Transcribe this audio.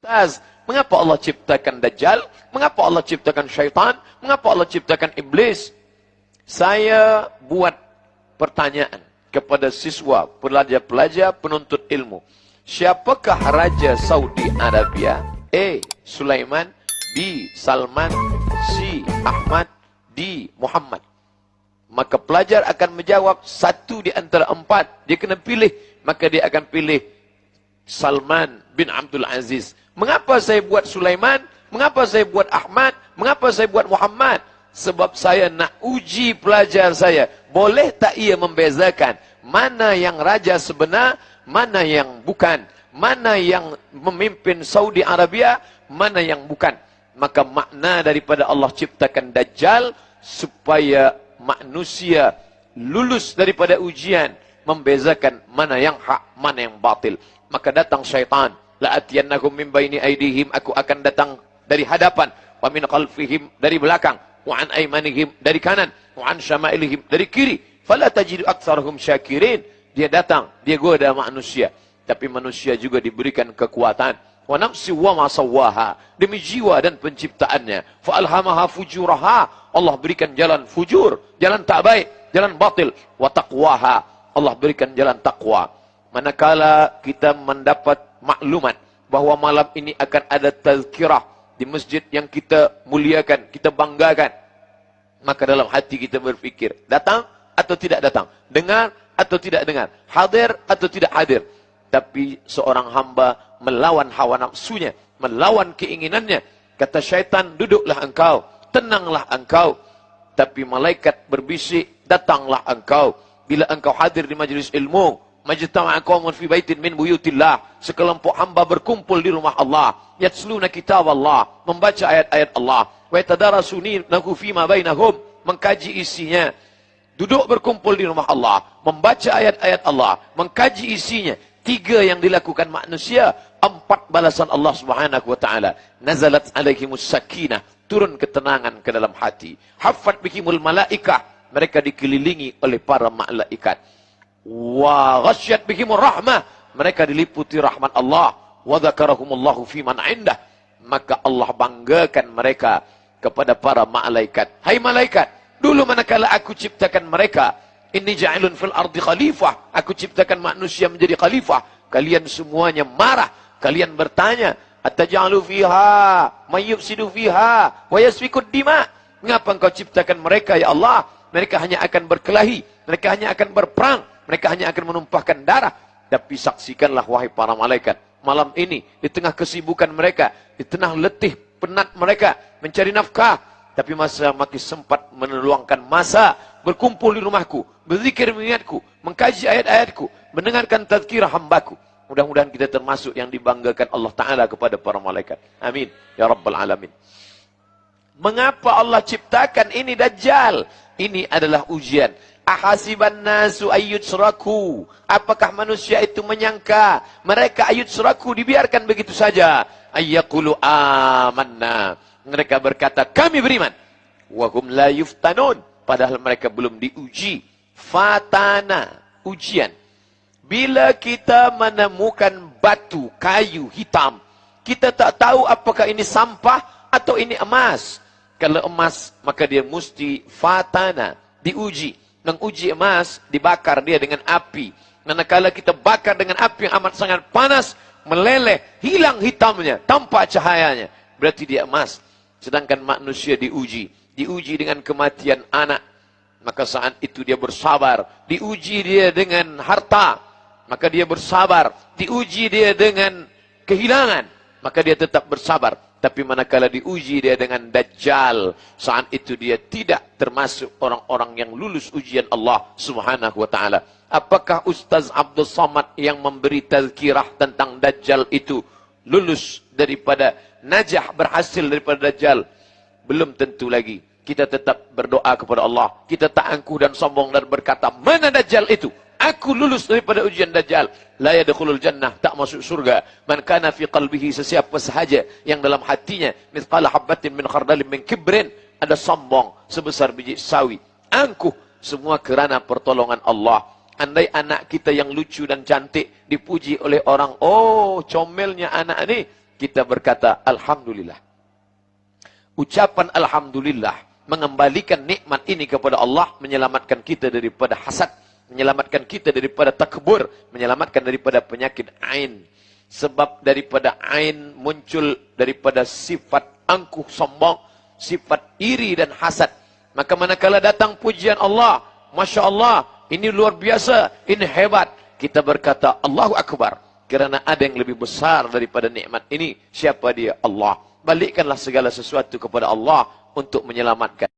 Ustaz, mengapa Allah ciptakan Dajjal? Mengapa Allah ciptakan syaitan? Mengapa Allah ciptakan iblis? Saya buat pertanyaan kepada siswa, pelajar-pelajar, penuntut ilmu. Siapakah Raja Saudi Arabia? A. Sulaiman, B. Salman, C. Ahmad, D. Muhammad. Maka pelajar akan menjawab satu di antara empat. Dia kena pilih. Maka dia akan pilih Salman bin Abdul Aziz. Mengapa saya buat Sulaiman? Mengapa saya buat Ahmad? Mengapa saya buat Muhammad? Sebab saya nak uji pelajar saya. Boleh tak ia membezakan mana yang raja sebenar, mana yang bukan, mana yang memimpin Saudi Arabia, mana yang bukan. Maka makna daripada Allah ciptakan Dajjal supaya manusia lulus daripada ujian, membezakan mana yang hak, mana yang batil. Maka datang syaitan, la'atiyannahum min baini aydihim, aku akan datang dari hadapan, wa min khalfihim, dari belakang, wa an aymanihim, dari kanan, wa an syama'ilihim, dari kiri, fala tajidu aktsarahum syakirin. Dia datang, dia goda manusia, tapi manusia juga diberikan kekuatan. Wa nafsi wa ma sawwaha, demi jiwa dan penciptaannya, fa alhamaha fujuraha, Allah berikan jalan fujur, jalan tak baik, jalan batil, wa taqwaha, Allah berikan jalan takwa. Manakala kita mendapat maklumat bahwa malam ini akan ada tazkirah di masjid yang kita muliakan, kita banggakan, maka dalam hati kita berfikir, datang atau tidak datang, dengar atau tidak dengar, hadir atau tidak hadir. Tapi seorang hamba melawan hawa nafsunya, melawan keinginannya. Kata syaitan, duduklah engkau, tenanglah engkau. Tapi malaikat berbisik, datanglah engkau. Bila engkau hadir di majlis ilmu, majtama'a qaumun fi baitin min buyutillah, sekelompok hamba berkumpul di rumah Allah, yatsluna kitab Allah, membaca ayat-ayat Allah, wa yatadarasunahu fima bainahum, mengkaji isinya. Duduk berkumpul di rumah Allah, membaca ayat-ayat Allah, mengkaji isinya. 3 yang dilakukan manusia, 4 balasan Allah Subhanahu wa taala. Nazalat alaihimus sakinah, turun ketenangan ke dalam hati. Haffat bihimul malaikah, mereka dikelilingi oleh para malaikat. Wa ghasyat bihimur rahmah, mereka diliputi rahmat Allah. Wa dzakarahumullahu fi man indah, maka Allah banggakan mereka kepada para malaikat. Hai malaikat, dulu manakala aku ciptakan mereka, inni ja'ilun fil ardi khalifah, aku ciptakan manusia menjadi khalifah, kalian semuanya marah, kalian bertanya, ataj'alu fiha may yufsidu fiha wa yasfikud dima, mengapa engkau ciptakan mereka ya Allah? Mereka hanya akan berkelahi, mereka hanya akan berperang, mereka hanya akan menumpahkan darah. Tapi saksikanlah wahai para malaikat, malam ini di tengah kesibukan mereka, di tengah letih penat mereka mencari nafkah, tapi masih sempat meluangkan masa berkumpul di rumahku, berzikir mengingatku, mengkaji ayat-ayatku, mendengarkan tazkirah hambaku. Mudah-mudahan kita termasuk yang dibanggakan Allah Ta'ala kepada para malaikat. Amin. Ya Rabbal Alamin. Mengapa Allah ciptakan ini Dajjal? Ini adalah ujian. Ahasiban nasu ayyutsraku, apakah manusia itu menyangka mereka ayyutsraku, dibiarkan begitu saja? Ayyaqulu amanna, mereka berkata kami beriman. Wa hum la yuftanun, padahal mereka belum diuji. Fatana, ujian. Bila kita menemukan batu, kayu hitam, kita tak tahu apakah ini sampah atau ini emas. Kalau emas, maka dia mesti fatana, diuji. Menguji emas, dibakar dia dengan api. Manakala kita bakar dengan api yang amat sangat panas, meleleh, hilang hitamnya, tanpa cahayanya, berarti dia emas. Sedangkan manusia diuji dengan kematian anak, maka saat itu dia bersabar. Diuji dia dengan harta, maka dia bersabar. Diuji dia dengan kehilangan, maka dia tetap bersabar. Tapi manakala diuji dia dengan Dajjal, saat itu dia tidak termasuk orang-orang yang lulus ujian Allah Subhanahu wa taala. Apakah Ustaz Abdul Somad yang memberi tazkirah tentang Dajjal itu lulus daripada najah, berhasil daripada Dajjal? Belum tentu lagi. Kita tetap berdoa kepada Allah. Kita tak angkuh dan sombong dan berkata, mana Dajjal itu? Aku lulus daripada ujian Dajjal. La yadkhulul jannah, tak masuk surga. Man kana fi qalbihi, sesiapa sahaja yang dalam hatinya mithqala habbatin min khardalin min kibrin, ada sombong sebesar biji sawi, angkuh, semua kerana pertolongan Allah. Andai anak kita yang lucu dan cantik dipuji oleh orang, oh comelnya anak ini, kita berkata Alhamdulillah. Ucapan Alhamdulillah mengembalikan nikmat ini kepada Allah, menyelamatkan kita daripada hasad, menyelamatkan kita daripada takbur, menyelamatkan daripada penyakit ain. Sebab daripada ain muncul daripada sifat angkuh sombong, sifat iri dan hasad. Maka manakala datang pujian Allah, Masya Allah, ini luar biasa, ini hebat, kita berkata Allahu Akbar. Kerana ada yang lebih besar daripada nikmat ini. Siapa dia? Allah. Balikkanlah segala sesuatu kepada Allah untuk menyelamatkan.